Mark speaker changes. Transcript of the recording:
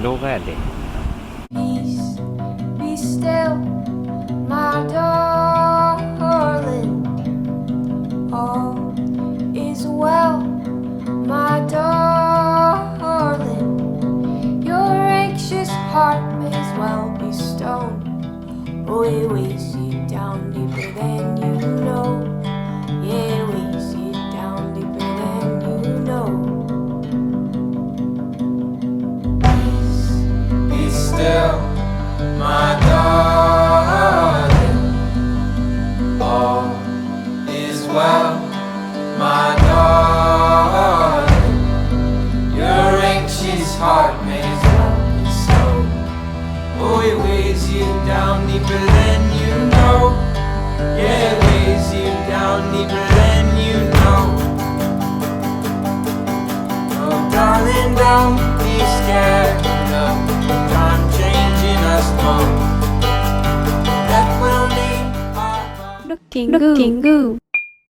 Speaker 1: 動画やで。
Speaker 2: Peace, be still, my darling. All is well, my darling. Your anxious heart may as well be stone. Oh, it weighs you down deeper than you know. Yeah, it weighs you down deeper than you know.
Speaker 3: Be still, my darling. All is well, my darling. Your anxious heart may as well be stone. Oh, it weighs you down deeper than you know. Yeah, it weighs you down deeper than you know. Oh, darling, don't be scared of time changing us both. That will need our
Speaker 4: looking good